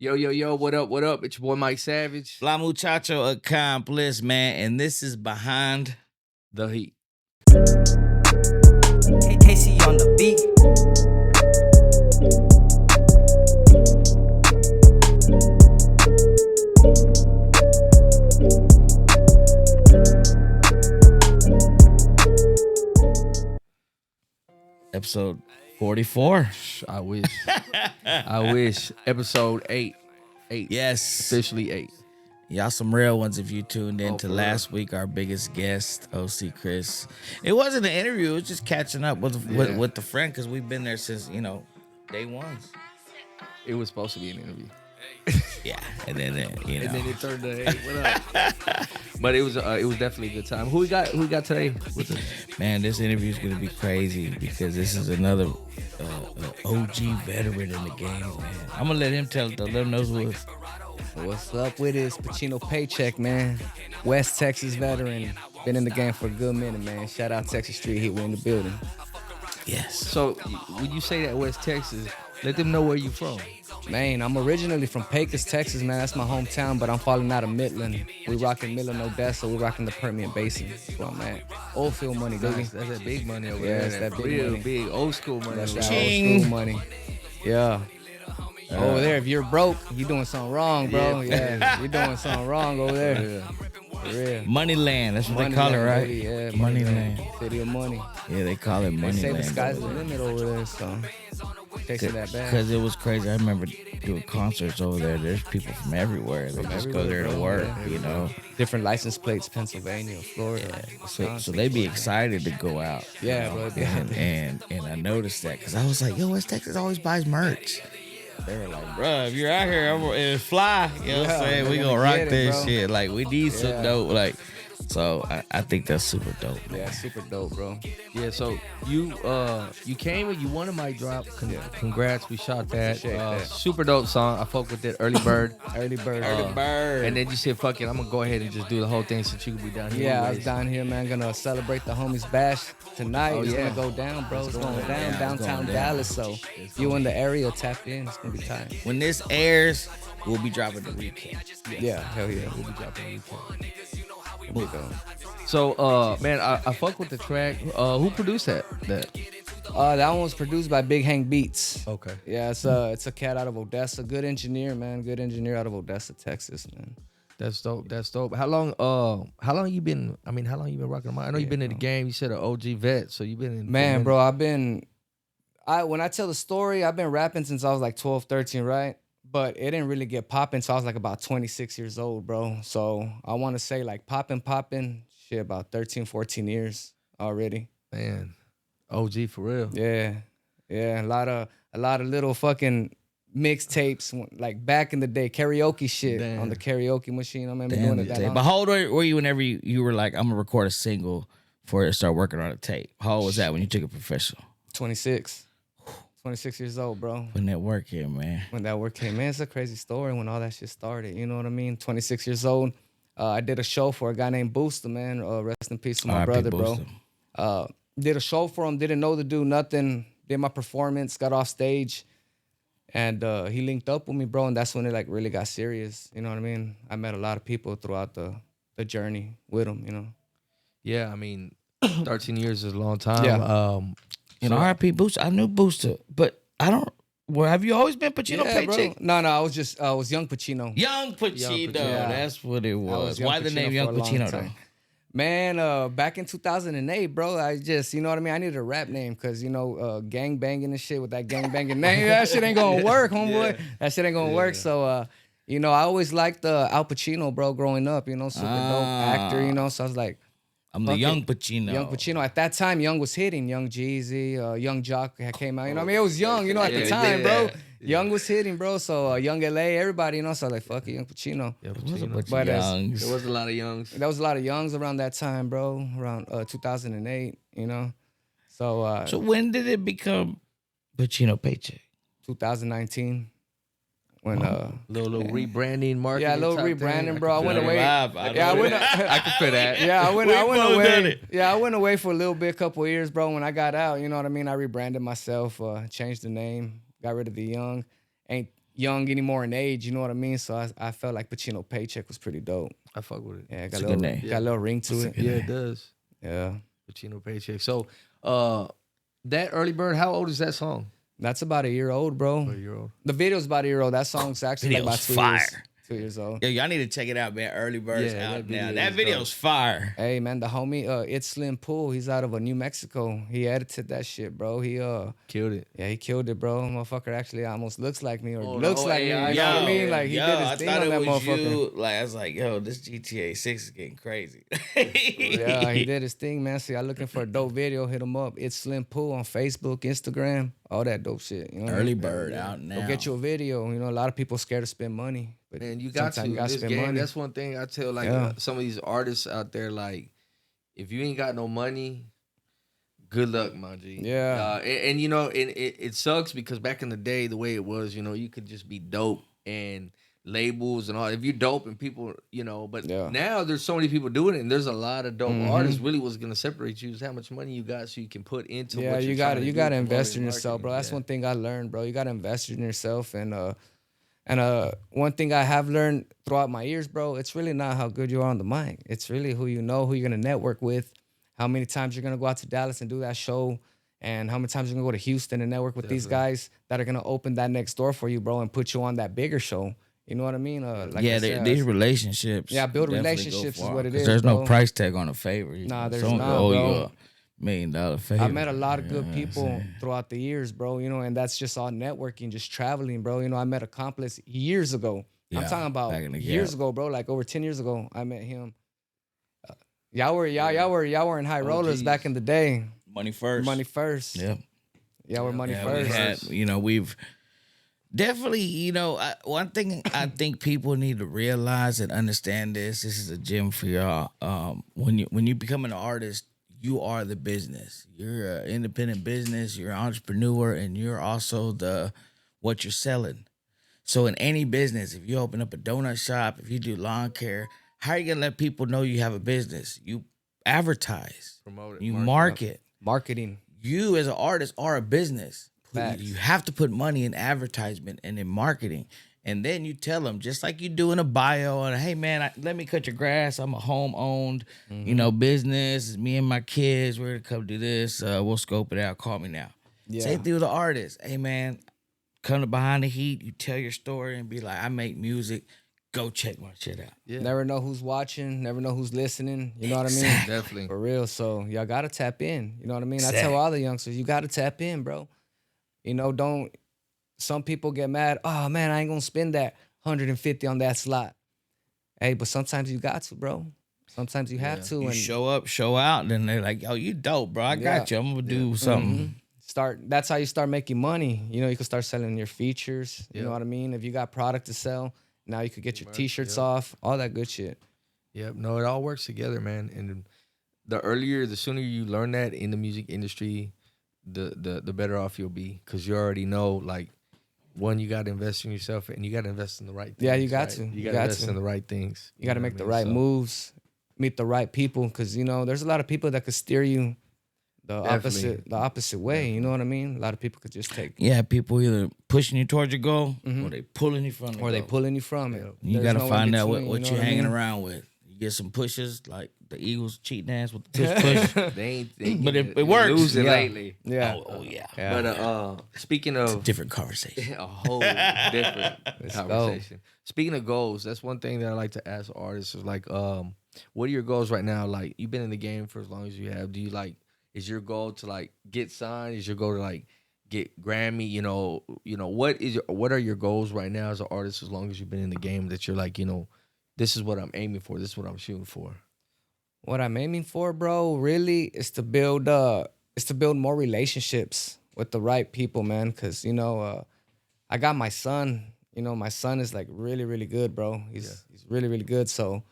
Yo, yo, yo, what up, what up? It's your boy Mike Savage. La Muchacho accomplice, man, and this is Behind The Heat. KC on the beat. episode 44. I wish. I wish. Episode 8. Yes. Officially 8. Y'all some real ones if you tuned in to for last week, our biggest guest, OC Chris. It wasn't an interview, it was just catching up with the friend, because we've been there since, day one. It was supposed to be an interview. Yeah, and then And then it turned to, hey, what up? But it was definitely a good time. Who we got today with us? Man, this interview is going to be crazy because this is another OG veteran in the game, man. I'm going to let him let him know who it is. What's up with it? It's Pacino Paycheck, man. West Texas veteran. Been in the game for a good minute, man. Shout out Texas Street Heat. We're in the building. Yes. So when you say that West Texas, let them know where you from. Man, I'm originally from Pecos, Texas, man. That's my hometown, but I'm falling out of Midland. We rocking Midland, Odessa. We rocking the Permian Basin. That's where I'm at. Old field money, baby. That's that big money over Yeah, there. it's that big real money. big old school money. That's over that there. old school money. Yeah. Over there, if you're broke, you're doing something wrong, bro. Yeah, you're doing something wrong over there. Yeah. For real. Money land, that's what they call it, Moneyland, right? baby. Yeah, Money land. City of money. Yeah, they call it They money say the land. sky's the limit over there, so chasing that bag. Because it was crazy. I remember doing concerts over there. There's people from everywhere. They just go there to work, Different license plates, Pennsylvania, Florida. So they be excited to go out. Yeah, bro. Yeah. And I noticed that because I was like, yo, West Texas always buys merch. They were like, bro, if you're out here, it's fly. You know what I'm saying? We gonna rock this shit. Like, we need some dope. Like, so I think that's super dope. Man. Yeah, super dope, bro. Yeah, so you came and you won a mic drop. Congrats, we shot that. Appreciate that. Super dope song. I fuck with it. Early Bird. Early bird. And then you said, fuck it, I'm gonna go ahead and just do the whole thing since you could be down here. Yeah, I anyways. was down here, man. Gonna celebrate the homies bash tonight. Oh, It's yeah. gonna go down, bro. It's going down down. It's downtown going down. Dallas. So you in the area, tap in. It's gonna be tight. When this airs, we'll be dropping the recap. Yeah, hell yeah. We'll be dropping a We'll be dope. So, man, I fuck with the track. Who produced that? That one was produced by Big Hang Beats. Okay. Yeah, it's a cat out of Odessa. Good engineer, man. Good engineer out of Odessa, Texas, man. That's dope. That's dope. How long you been? I mean, how long you been rocking the mic? I know you've been in the game. You said an OG vet, so you've been in. Man, bro, when I tell the story, I've been rapping since I was like 12, 13, right? But it didn't really get popping, so I was like about 26 years old, bro. So I want to say like popping, shit, about 13, 14 years already. Man, OG for real. Yeah. A lot of little fucking mixtapes, like back in the day, karaoke shit on the karaoke machine. I remember doing it that long. But how old were you whenever you were like, I'm gonna record a single before I start working on a tape? How old was that when you took it professional? 26 years old, bro. When that work here, man. When that work came in, it's a crazy story when all that shit started. You know what I mean? 26 years old. I did a show for a guy named Booster, man. Rest in peace to my R.I.P. brother, Booster. bro. Did a show for him. Didn't know the dude, nothing. Did my performance, got off stage. And he linked up with me, bro. And that's when it like really got serious. You know what I mean? I met a lot of people throughout the journey with him, you know? Yeah, I mean, 13 years is a long time. Yeah. R.I.P. Booster. I knew Booster, but I don't. Well, have you always been Pacino Paycheck? Bro. No, I was Young Pacino. Young Pacino. Yeah. That's what it was. Young Why the name Pacino Young for a long Pacino though? time. Man, back in 2008, bro, I just, you know what I mean? I needed a rap name because, gang banging and shit with that gang banging name. That shit ain't gonna work, homeboy. That shit ain't gonna work. So, I always liked Al Pacino, bro, growing up, super dope actor, so I was like, I'm the Young Pacino. Young Pacino. At that time, Young was hitting. Young Jeezy, Young Jock had came out. You know what I mean? It was Young, at the time, bro. Young was hitting, bro. So Young LA, everybody, so I was like, fuck it, Young Pacino. Yeah, There was a Pacino. bunch But of Youngs. There was a lot of youngs. There was a lot of Youngs around that time, bro. Around 2008, So So when did it become Pacino Paycheck? 2019. When Little rebranding, marketing. yeah, a little type rebranding, thing. bro. I went away. I I can feel that. Yeah, I went both away. done it. Yeah, I went away for a little bit, couple of years, bro. When I got out, you know what I mean? I rebranded myself, changed the name, got rid of the Young. young anymore in age. You know what I mean? So I felt like Pacino Paycheck was pretty dope. I fuck with it. Yeah, It's a good name. got a little ring to it. Yeah, it does. Yeah. Pacino Paycheck. So, that Early Bird, how old is that song? That's about a year old, bro. A year old. The video's about a year old. That song's actually like about Video's 2 fire. years. 2 years old. Yeah, y'all need to check it out, man. Early Bird's Yeah, out that now. video That is video's fire. Hey man, the homie, it's Slim Pool. He's out of New Mexico. He edited that shit, bro. He Killed it. yeah, he killed it, bro. Motherfucker actually almost looks like me or Oh, looks the like me. You whole know AI. what I mean? Like he did his thing on that motherfucker. You. Like I was like, yo, this GTA 6 is getting crazy. Yeah, he did his thing, man. So y'all looking for a dope video, hit him up. It's Slim Pool on Facebook, Instagram, all that dope shit. You know what I Early mean? Bird out now. Go get you a video. You know, a lot of people scared to spend money. But And you got to. sometimes you gotta This spend game, money. that's one thing I tell like Yeah. some of these artists out there, like, if you ain't got no money, good luck, my G. Yeah. And you know, it sucks because back in the day, the way it was, you know, you could just be dope and labels and all. If you're dope and people, you know, but Yeah. now there's so many people doing it, and there's a lot of dope Mhm. artists. Really, what's gonna separate you is how much money you got, so you can put into. Yeah, what you you're got trying to to you do, got to promoting invest in and yourself, bro. marketing. That's Yeah. one thing I learned, bro. You got to invest in yourself, and one thing I have learned throughout my years, bro. It's really not how good you are on the mic. It's really who you know, who you're gonna network with, how many times you're gonna go out to Dallas and do that show, and how many times you're gonna go to Houston and network with these guys that are gonna open that next door for you, bro, and put you on that bigger show. You know what I mean? Like yeah, I said, these relationships. Yeah, build definitely relationships go is far, what it 'cause is, There's bro. no price tag on a favor. Nah, there's Someone not, owe bro. you $1 million favor. I met a lot of good You know what I'm people saying? throughout the years, bro. You know, and that's just all networking, just traveling, bro. You know, I met Accomplice years ago. I'm Yeah, talking about back in the years gap. ago, bro. Like over 10 years ago, I met him. Y'all were in high rollers OGs. back in the day. Money first. Money first. Yeah. Y'all were money Yeah, we first. had, you know, we've definitely, you know, one thing I think people need to realize and understand this is a gem for y'all. When you become an artist, you are the business. You're an independent business. You're an entrepreneur, and you're also what you're selling. So in any business, if you open up a donut shop, if you do lawn care, how are you gonna let people know you have a business? You advertise, Promote it, you market. market. Marketing. You as an artist are a business. Facts. You have to put money in advertisement and in marketing. And then you tell them, just like you do in a bio, and hey man, let me cut your grass. I'm a home-owned, you know, business. It's me and my kids. We're gonna come do this. We'll scope it out. Call me now. Yeah. Same thing with the artist. Hey man, come to Behind the Heat. You tell your story and be like, I make music. Go check my shit out. Yeah, Never know who's watching, never know who's listening. You know what I mean? Exactly. definitely. For real. So y'all gotta tap in. You know what I mean? I Exactly. tell all the youngsters, you gotta tap in, bro. You know, some people get mad, oh man, I ain't gonna spend that 150 on that slot. Hey, but sometimes you got to, bro. Sometimes you have to. You And show up, show out, then they're like, yo, you dope, bro. I got you. I'm gonna do something. that's how you start making money. You know, you can start selling your features. You Yeah. know what I mean? If you got product to sell, now you could get your t-shirts off, all that good shit. Yep. No, it all works together, man. And the sooner you learn that in the music industry, the better off you'll be, because you already know, like, one, you got to invest in yourself, and you got to invest in the right things. Yeah, you got right? to. You You got to got invest to. in the right things. You got to know make what the I mean? right So, moves, meet the right people, because you know there's a lot of people that could steer you Definitely. the opposite way. You know what I mean? A lot of people could just take, Yeah, people either pushing you towards your goal or they pulling you from the or they goal. pulling you from it. You There's got to no in find out between, what you know you're what I hanging mean? around with. You get some pushes, like the Eagles cheating ass with the push. They ain't But getting it works. losing Yeah. lately. Yeah. Oh yeah. But speaking of Different conversation. a whole different go. conversation. Speaking of goals, that's one thing that I like to ask artists is like, what are your goals right now? Like, you've been in the game for as long as you have. Do you like? Is your goal to like get signed? Is your goal to like get Grammy? You know, what are your goals right now as an artist? As long as you've been in the game, that you're like, this is what I'm aiming for. This is what I'm shooting for. What I'm aiming for, bro, really is to build more relationships with the right people, man. Cause I got my son. You know, my son is like really, really good, bro. He's really, really good. So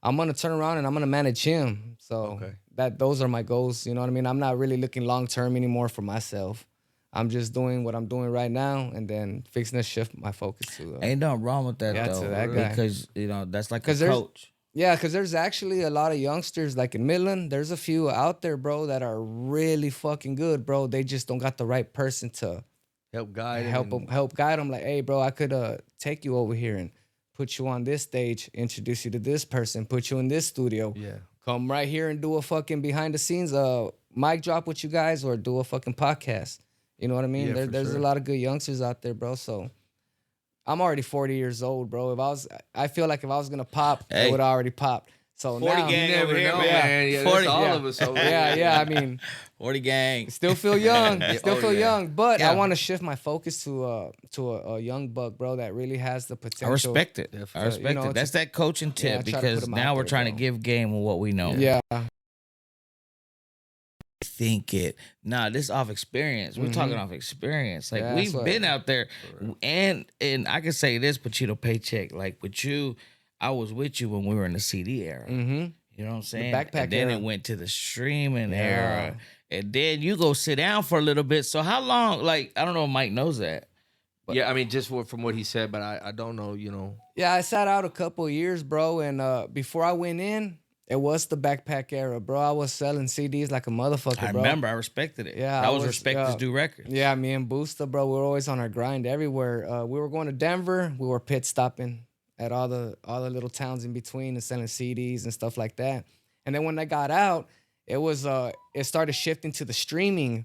I'm gonna turn around and I'm gonna manage him. So Okay. those are my goals. You know what I mean? I'm not really looking long term anymore for myself. I'm just doing what I'm doing right now, and then fixing to shift my focus to. Ain't nothing wrong with that Yeah, to though, that guy. because that's like a 'Cause there's- coach. Yeah, because there's actually a lot of youngsters, like in Midland, there's a few out there, bro, that are really fucking good, bro. They just don't got the right person to help guide him. help guide them. Like, hey, bro, I could take you over here and put you on this stage, introduce you to this person, put you in this studio. Yeah. Come right here and do a fucking behind the scenes mic drop with you guys, or do a fucking podcast. You know what I mean? Yeah, There's a lot of good youngsters out there, bro. So I'm already 40 years old, bro. I feel like if I was gonna pop, it would already pop. So 40 now, gang You never over here, know, man. Yeah, 40, that's all of us over here. yeah. I mean, 40 gang. still feel young, young, but Yeah. I want to shift my focus to a young buck, bro, that really has the potential. I respect it. I respect it. That's that coaching tip, try to put because 'em now out we're there, trying to bro. give game of what we know. Yeah, Think it. Nah, this off experience. We're talking off experience. Like, Yeah, we've that's been out there, and I can say this, Pacino Paycheck. Like, with you, I was with you when we were in the CD era. You know what I'm saying? backpack and then era. it went to the streaming era, and then you go sit down for a little bit. So how long? Like, I don't know if Mike knows that. Yeah, I mean, just from what he said, but I don't know, you know. yeah. I sat out a couple of years, bro, and before I went in, it was the backpack era, bro. I was selling CDs like a motherfucker, I bro. remember. I respected it. Yeah, that I was was, Respect Is Due Records. Yeah, me and Booster, bro, we were always on our grind everywhere. We were going to Denver. We were pit stopping at all the little towns in between and selling CDs and stuff like that. And then when I got out, it started shifting to the streaming.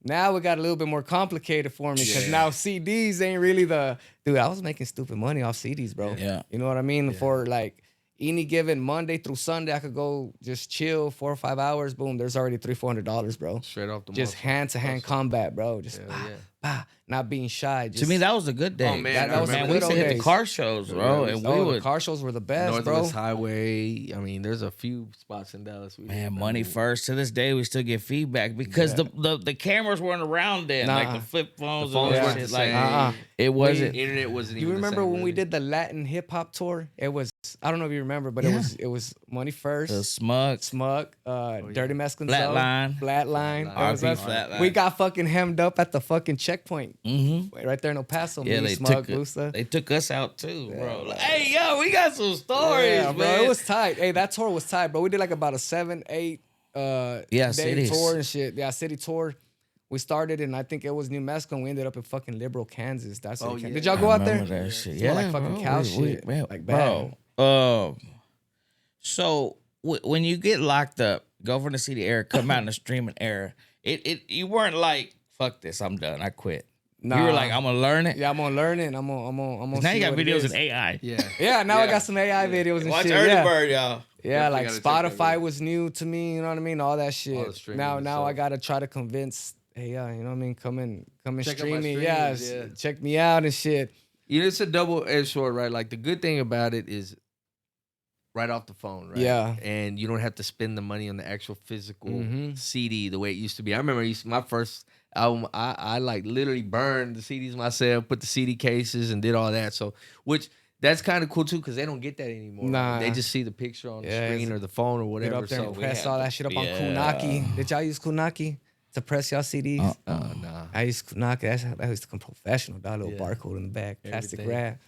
Now it got a little bit more complicated for me, because now CDs ain't really dude, I was making stupid money off CDs, bro. Yeah. You know what I mean? For like any given Monday through Sunday, I could go just chill 4 or 5 hours. Boom, there's already $300-$400, bro. Straight off the Just muscle. hand-to-hand combat, bro. Just not being shy. Just, To me, that was a good day. Oh, man, that was man, the we used to good hit the days. car shows, bro, and we the would. car shows were the best, Northwest bro. Highway. I mean, there's a few spots in Dallas. Man, money first. To this day, we still get feedback because the cameras weren't around then, like the flip phones, The phones and all weren't that the shit. Like, same. it wasn't. Internet wasn't Do you even the remember same, when we really. did the Latin hip hop tour? It was, I don't know if you remember, but it was Money First, The Smug. Smug, Dirty Mescalzo, Flatline. Flatline. It was RP us. Flatline. We got fucking hemmed up at the fucking checkpoint right there in El Paso. Yeah, me, they Smug, took Booster. they took us out too, bro. Like, hey, yo, we got some stories, Yeah, bro, man. it was tight. Hey, that tour was tight, bro. We did like about a 7-8 day cities. tour and shit. Yeah, city tour. We started in, I think it was New Mexico, and we ended up in fucking Liberal, Kansas. That's it. yeah. Did y'all go out there? Remember that shit. Smell Yeah, like fucking bro. cow shit. man, Like bro. bad. So when you get locked up, go from the city era, come out in the streaming era, you weren't like, fuck this, I'm done, I quit. You were Nah. like, I'm gonna learn it. Yeah, I'm gonna learn it. I'm gonna Now see you got what it videos is. in AI. Yeah. Yeah, now I got some AI videos and Watch shit. Early Yeah. Bird, y'all. Yeah, Definitely like gotta check that Spotify video. was new to me, you know what I mean? All that shit. the streaming Now itself. I gotta try to convince, hey, yeah, you know what I mean? Come and Check out stream my me. streams, Yeah, yeah. check me out and shit. You know, it's a double-edged sword, right? Like, the good thing about it is right off the phone, right? Yeah. And you don't have to spend the money on the actual physical Mhm. CD the way it used to be. I remember my first album, I like literally burned the CDs myself, put the CD cases and did all that. So, which that's kind of cool too, because they don't get that anymore. Nah. They just see the picture on the Yeah, screen or the phone or Get whatever. up there So, and press had all to- that shit up on yeah. Kunaki. Did y'all use Kunaki to press y'all CDs? nah. I used Kunaki. That used to come professional. That little Yeah. barcode in the back, plastic Everything. wrap.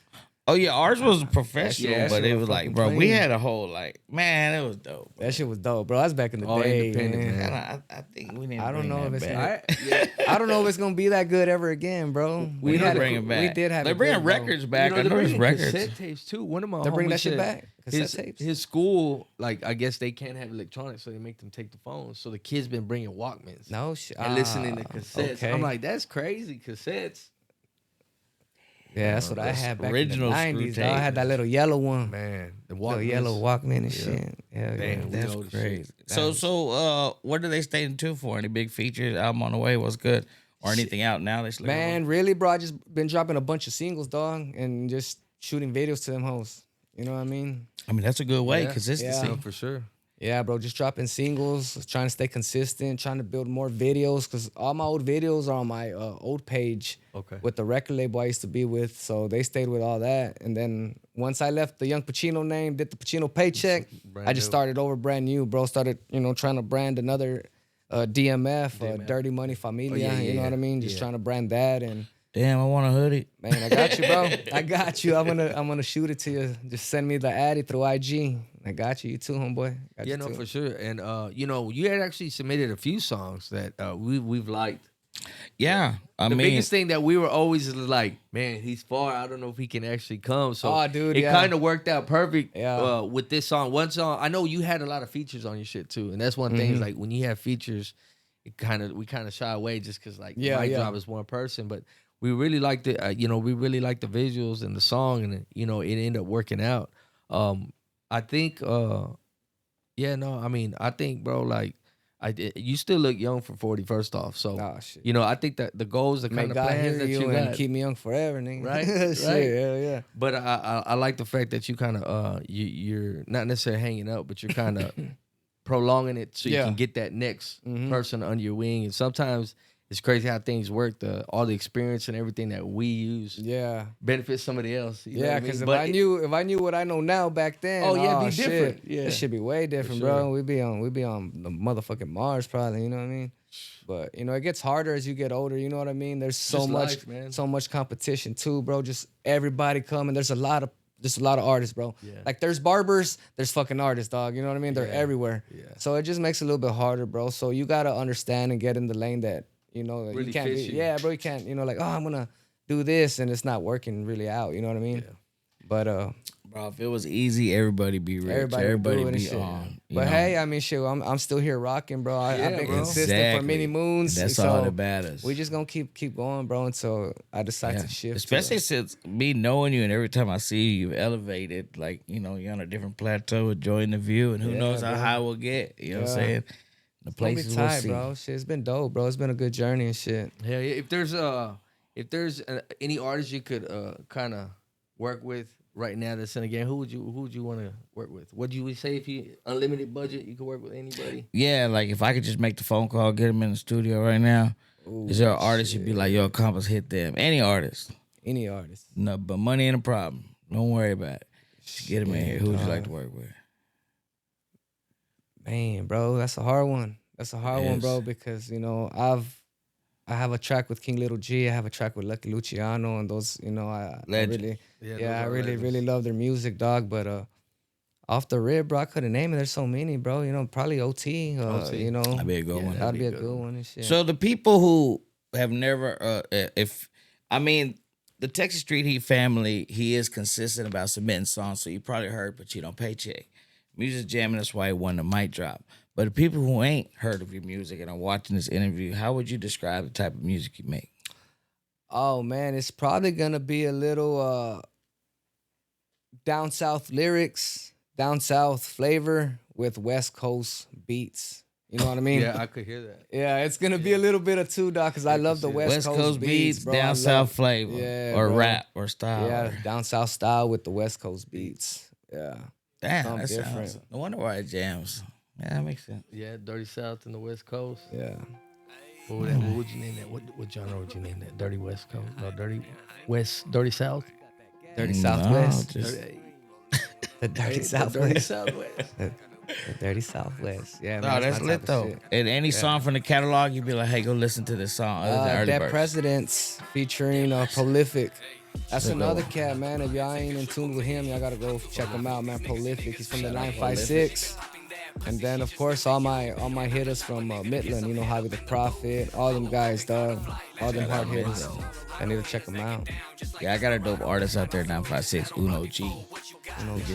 Oh yeah, ours was professional, Yeah, that but shit it was was like, fucking bro, we clean. had a whole like, man, it was dope. That shit was dope, bro. That's back in the All day. independent, man. man. I think we need. I don't know if it's back. I don't know if it's gonna be that good ever again, bro. We need to had bring it back. We did have. They're it bringing good, bro. records back. You I know, know they're there's bringing records. cassette tapes too. One of my They're bringing homies that shit said back? Cassette his, tapes? his school, like, I guess they can't have electronics, so they make them take the phones. So the kids been bringing Walkmans No shit. and listening to cassettes. Okay. I'm like, that's crazy, cassettes. yeah, that's what I those had back original in screw the 90s. Dog. I had that little yellow one. Man, the Little Walkmans. yellow Walkman and shit. Yeah, Damn, yeah. we old as shit. So what are they staying tuned for? Any big features? Album on the way? What's good? Or anything out now? They Man, really, bro? I just been dropping a bunch of singles, dog, and just shooting videos to them hoes. You know what I mean? I mean, that's a good way. Yeah. Consistency. Yeah. No, for sure. Yeah, bro, just dropping singles, trying to stay consistent, trying to build more videos, because all my old videos are on my old page Okay. with the record label I used to be with. So they stayed with all that. And then once I left the Young Pacino name, did the Pacino Paycheck, Brand I just new. started over brand new, bro. Started, trying to brand another DMF, DMF. Dirty Money Familia. yeah, you know yeah, what I mean? Just yeah. trying to brand that. And Damn, I want a hoodie. man, I got you, bro. I got you. I'm gonna shoot it to you. Just send me the Addy through IG. I got you. You too, homeboy. Got Yeah, you no, too. for sure. And you had actually submitted a few songs that we've liked. Yeah, I The mean, biggest thing that we were always like, man, he's far. I don't know if he can actually come. So Oh, dude, it yeah. kind of worked out perfect Yeah. with this song. One song, I know you had a lot of features on your shit too, and that's one thing. Is like when you have features, we kind of shy away just because like Yeah, my yeah. job is one person, but we really liked it. We really liked the visuals and the song, and it ended up working out. I think, yeah, no, I mean, I think, bro, like. You still look young for 40, first off. So, Oh, shit. I think that the goals, the kind Make of God plans hear that you you and got, keep me young forever, nigga. Right? Shit, Right. hell yeah. but I like the fact that you kind of you're not necessarily hanging up, but you're kind of prolonging it so you Yeah. can get that next person under your wing. And sometimes it's crazy how things work. All the experience and everything that we use Yeah. benefits somebody else. You know what Yeah, I mean? because But if I knew what I know now back then, Oh, yeah, it'd be shit, different. Yeah. it should be way different, sure. bro. We'd be on the motherfucking Mars probably. You know what I mean? But it gets harder as you get older. You know what I mean? There's so Just much, life, man. so much competition too, bro. Just everybody coming. There's a lot of artists, bro. Yeah. Like there's barbers, there's fucking artists, dog. You know what I mean? They're Yeah. everywhere. Yeah. So it just makes it a little bit harder, bro. So you gotta understand and get in the lane that that Really you can't be. fits you. Yeah, bro. You can't. Like, oh, I'm gonna do this and it's not working really out. You know what I mean? Yeah. But bro, if it was easy, everybody be rich. everybody Everybody would do it and be shit. on. But hey, I mean, shit, I'm still here rocking, bro. I've Yeah, been bro. consistent for many moons. That's so all that matters. we just gonna keep going, bro, until I decide to shift. Especially to since me knowing you and every time I see you, you've elevated. Like, you're on a different plateau, enjoying the view, and who knows how bro. high we'll get. You know what I'm Yeah. saying? The it's gonna be places we'll tight, see. bro. Shit, it's been dope, bro. It's been a good journey and shit. Hell yeah. If there's any artist you could kind of work with right now that's in the game, who would you want to work with? What you would say if you unlimited budget, you could work with anybody? Yeah, like if I could just make the phone call, get him in the studio right now. Is there an artist you'd be like, yo, Compass, hit them? Any artist. Any artist. No, but money ain't a problem. Don't worry about it. Just get him in here. Who would you like to work with? Man, bro, that's a hard one. That's a hard one, Yes. bro, because I have a track with King Little G. I have a track with Lucky Luciano, and those, I Legend. really, those I are really, legends. really love their music, dog. But off the rip, bro, I couldn't name it. There's so many, bro. Probably OT. OT. That'd be a good one. that'd be a good one and shit. So the people who have never, the Texas Street Heat family, he is consistent about submitting songs. So you probably heard Pacino, Paycheck, Music Jamming. That's why he won the mic drop. But the people who ain't heard of your music and are watching this interview, how would you describe the type of music you make? Oh man, it's probably gonna be a little down south lyrics, down south flavor with West Coast beats. You know what I mean? Yeah, I could hear that. Yeah, it's gonna be a little bit of two, dog, because I love the West Coast beats, bro. I down love- south flavor, Yeah, or bro. rap or style. Yeah, down south style with the West Coast beats. Yeah. Damn, something that's different. different. No wonder why it jams. Yeah, that makes sense. Yeah, Dirty South and the West Coast. Yeah. What would you name that? What genre would you name that? Dirty West Coast? No, Dirty South? Dirty No, Southwest. just- The Dirty Dirty Southwest. Southwest. The Dirty Southwest. Yeah, No, man, that's my lit type of though. shit. And any song from the catalog, you'd be like, "Hey, go listen to this song." Other than Early Dead Birds. Presidents featuring Prolific. That's Good another one. cat, man. If y'all ain't in tune with him, y'all gotta go check him out, man. Prolific. He's from the 956. And then of course all my hitters from Midland, Javi the Prophet, all them guys, dog. All them hard hitters. I need to check them out. Yeah, I got a dope artist out there, 956, Uno G.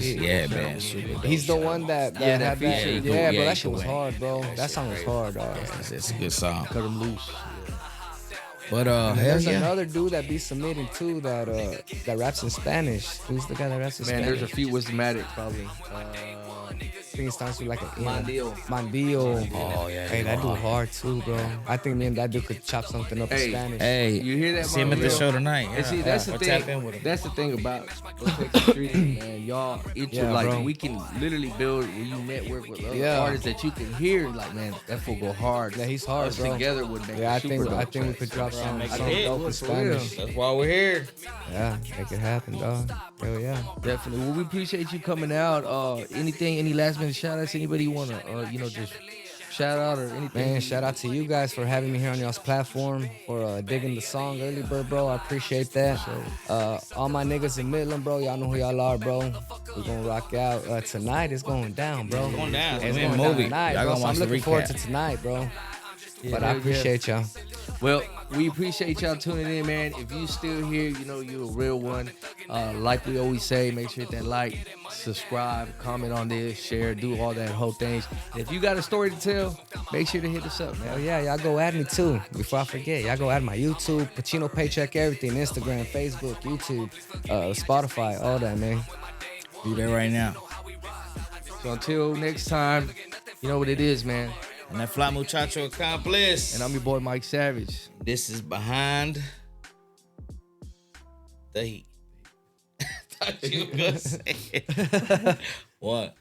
Yeah, man, super dope. He's the one that Yeah, had that that. feature. Yeah, bro, Yeah, that shit was he can hard, bro. That song was hard, dog. It's a good song. Cut them loose. But And hell there's yeah. another dude that be submitting too that raps in Spanish. Who's the guy that raps in Man, Spanish? there's a few Wisdomatic probably. I think it starts with like a N. Mandil. Oh yeah. Hey, that dude hard too, bro. I think me and that dude could chop something up in Hey, Spanish. Hey, You hear that? see him at the Mandil? show tonight. And see, that's the Or tap in thing. with him. That's the thing about Texas Street, man. Y'all, Yeah, like bro. we can literally build when you network with other Yeah. artists that you can hear. Like, man, that fool go hard. Yeah, he's hard, Us bro. together would make. Yeah, a super dope Oh, I think we track. could drop some Make it dope hit. in Spanish. That's why we're here. Yeah, make it happen, dog. Hell yeah. Definitely. Well, we appreciate you coming out. Any last minute shout outs? Anybody you wanna just shout out or anything? Man, shout out to you guys for having me here on y'all's platform, for digging the song Early Bird, bro. I appreciate that. All my niggas in Midland, bro, y'all know who y'all are, bro. We're gonna rock out. Tonight it's going down, bro. Going down. It's We in going down movie. tonight, Y'all bro. gonna So I'm watch the looking forward recap. to tonight, bro. But I appreciate y'all. Well, we appreciate y'all tuning in, man. If you still here, you know you're a real one. Like we always say, make sure you hit that like, subscribe, comment on this, share, do all that whole things. And if you got a story to tell, make sure to hit us up, man. Hell yeah, y'all go add me too. Before I forget, y'all go add my YouTube, Pacino, Paycheck, everything, Instagram, Facebook, YouTube, Spotify, all that, man. Do that right now. So until next time, you know what it is, man. And that fly muchacho accomplice. And I'm your boy Mike Savage. This is Behind the Heat. Thought you were gonna say it. What?